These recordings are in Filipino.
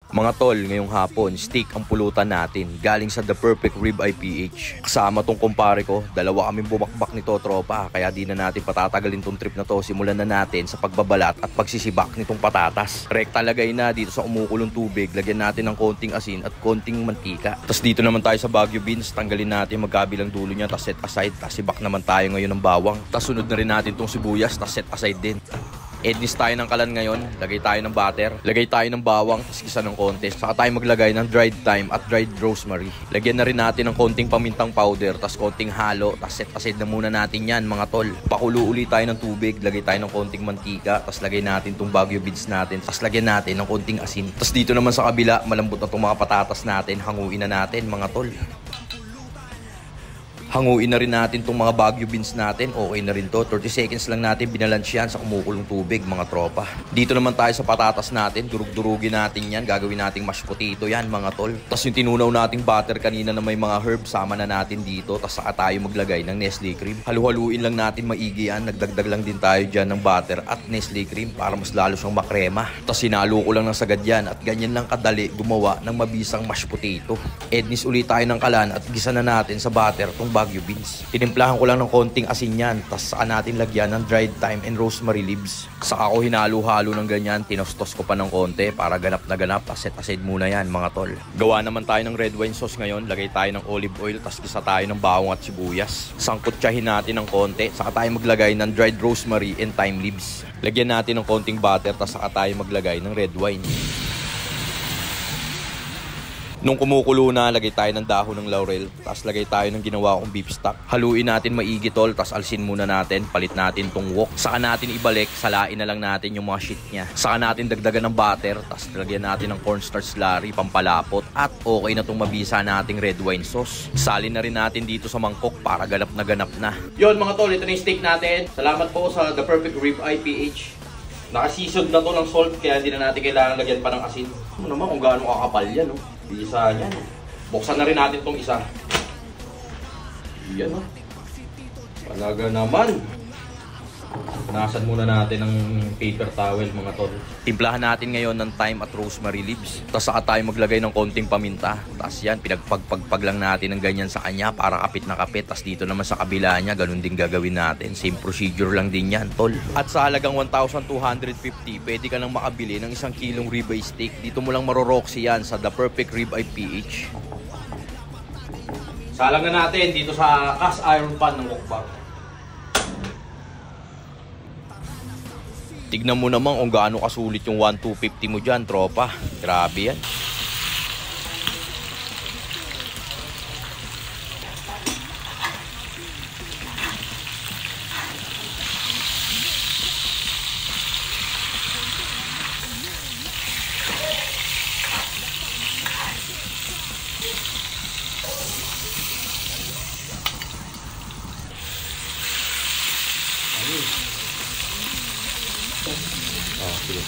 Mga tol, ngayong hapon, steak ang pulutan natin galing sa The Perfect Rib Eye PH. Kasama tong kumpare ko, dalawa kaming bumakbak nito tropa, kaya di na natin patatagalin tong trip na to. Simulan na natin sa pagbabalat at pagsisibak nitong patatas. Rekta lagay na dito sa umukulong tubig, lagyan natin ng konting asin at konting mantika. Tapos dito naman tayo sa Baguio beans, tanggalin natin magkabilang dulo niya, tapos set aside. Tapos sibak naman tayo ngayon ng bawang. Tapos sunod na rin natin tong sibuyas, tapos set aside din. Ednis tayo ng kalan ngayon, lagay tayo ng butter, lagay tayo ng bawang, tapos kisa ng konti. Saka tayo maglagay ng dried thyme at dried rosemary. Lagyan na rin natin ng konting pamintang powder, tapos konting halo, tapos set aside na muna natin yan mga tol. Pakulo ulit tayo ng tubig, lagay tayo ng konting mantika, tapos lagay natin tong Baguio beans natin, tapos lagyan natin ng konting asin. Tapos dito naman sa kabila, malambot na tong mga patatas natin, hanguin na natin mga tol. Hanguin na rin natin itong mga Baguio beans natin. Okay na rin to. 30 seconds lang natin binalansya yan sa kumukulong tubig mga tropa. Dito naman tayo sa patatas natin. Durug-durugin natin yan. Gagawin nating mashed potato yan mga tol. Tapos yung tinunaw nating butter kanina na may mga herbs, sama na natin dito. Tapos saka tayo maglagay ng Nestle cream. Halu-haluin lang natin maigi yan. Nagdagdag lang din tayo dyan ng butter at Nestle cream para mas lalo siyang makrema. Tapos sinalo ko lang ng sagad yan. At ganyan lang kadali gumawa ng mabisang mashed potato. Ednis ulit tayo ng kalan at gisa na natin sa butter itong Baguio beans. Tinimplahan ko lang ng konting asin yan, tapos saka natin lagyan ng dried thyme and rosemary leaves. Saka ko hinalo-halo ng ganyan, tinostos ko pa ng konti para ganap na ganap. Set aside muna yan mga tol. Gawa naman tayo ng red wine sauce ngayon, lagay tayo ng olive oil, tapos gisa tayo ng bawang at sibuyas. Sangkutsahin natin ng konti, saka tayo maglagay ng dried rosemary and thyme leaves. Lagyan natin ng konting butter, tapos saka tayo maglagay ng red wine. Nung kumukulo na, lagay tayo ng dahon ng laurel, tapos lagay tayo ng ginawa kong beef stock. Haluin natin maigi tol, tapos alsin muna natin, palit natin tong wok. Saka natin ibalik, salain na lang natin yung mga shit niya. Saka natin dagdagan ng butter, tapos lagyan natin ng cornstarch slurry, pampalapot. At okay na tong mabisa nating red wine sauce. Salin na rin natin dito sa mangkok para ganap na. Yon mga tol, ito na yung steak natin. Salamat po sa The Perfect Rib Eye PH. Naka-seasoned na to ng salt, kaya hindi na natin kailangan lagyan pa ng asin. Ano naman kung gaano kakapal yan, no? Bisa yan. Buksan na rin natin itong isa. Yan, no? Talaga naman. Punasan muna natin ng paper towel mga tol. Timplahan natin ngayon ng thyme at rosemary leaves. Tapos saka tayo maglagay ng konting paminta. Tapos yan, pinagpagpagpag lang natin ng ganyan sa kanya para kapit na kapit. Tapos dito naman sa kabila niya, ganun din gagawin natin. Same procedure lang din yan tol. At sa halagang 1,250, pwede ka nang makabili ng 1 kilong ribeye steak. Dito mo lang maroroxy yan sa The Perfect Rib Eye PH. Salang na natin dito sa cast iron pan ng mukbang. Tignan mo naman kung gaano kasulit yung 1,250 mo dyan, tropa. Grabe yan. Sige.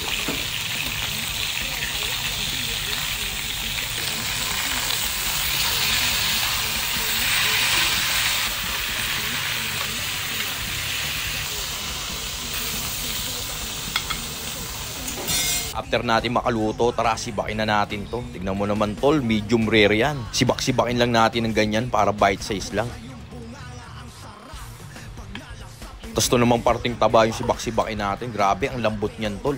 After natin makaluto, tara sibakin na natin to. Tignan mo naman tol, medium rare yan. Sibak-sibakin lang natin ng ganyan para bite size lang. Tapos ito namang parting taba yung sibak-sibakin natin. Grabe, ang lambot niyan tol.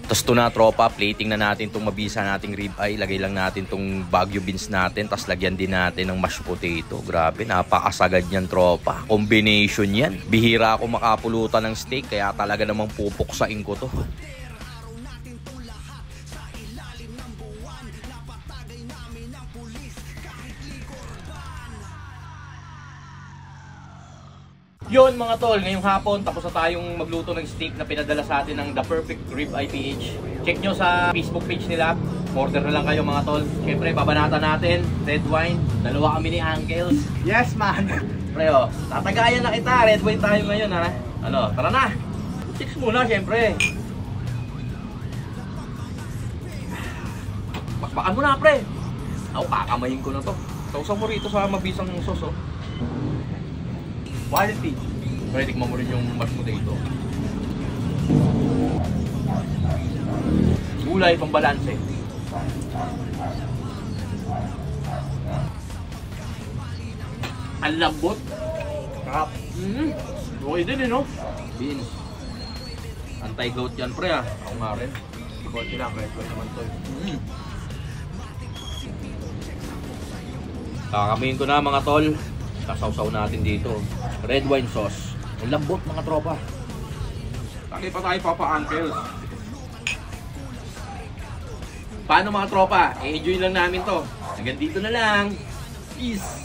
Tapos ito na tropa, plating na natin itong mabisa nating rib eye. Lagay lang natin itong Baguio beans natin. Tapos lagyan din natin ng mashed potato. Grabe, napakasagad niyan tropa. Combination yan. Bihira ako makapulutan ng steak, kaya talaga namang pupuksain ko to. Yun mga tol, ngayong hapon tapos na tayong magluto ng steak na pinadala sa atin ng The Perfect Rib Eye PH. Check nyo sa Facebook page nila, order na lang kayo mga tol. Siyempre, babanatan natin, red wine, dalawa kami ni Uncles. Yes man! Pre oh, tatagayan na kita, red wine tayo ngayon ha. Ano, tara na! Chicks muna siyempre. Bakbakan mo na pre! Ako kakamayin ko na to. Sausaw mo rito sa mabisang sauce oh. Quality. Pwede tikman mo rin yung mashed potato. Gulay, pambalanse. Ang lambot. Sarap. Okay din eh, no? Beans. Anti-gout yan, pre, ah. Ako nga rin. Konti lang, red wine naman to. Kakamihin ko na, mga tol. Kasawsaw natin dito. Red wine sauce. Ang lambot, mga tropa. Taki pa tayo, Papa Uncle. Paano mga tropa? I-enjoy lang namin to. Hanggang dito na lang. Peace!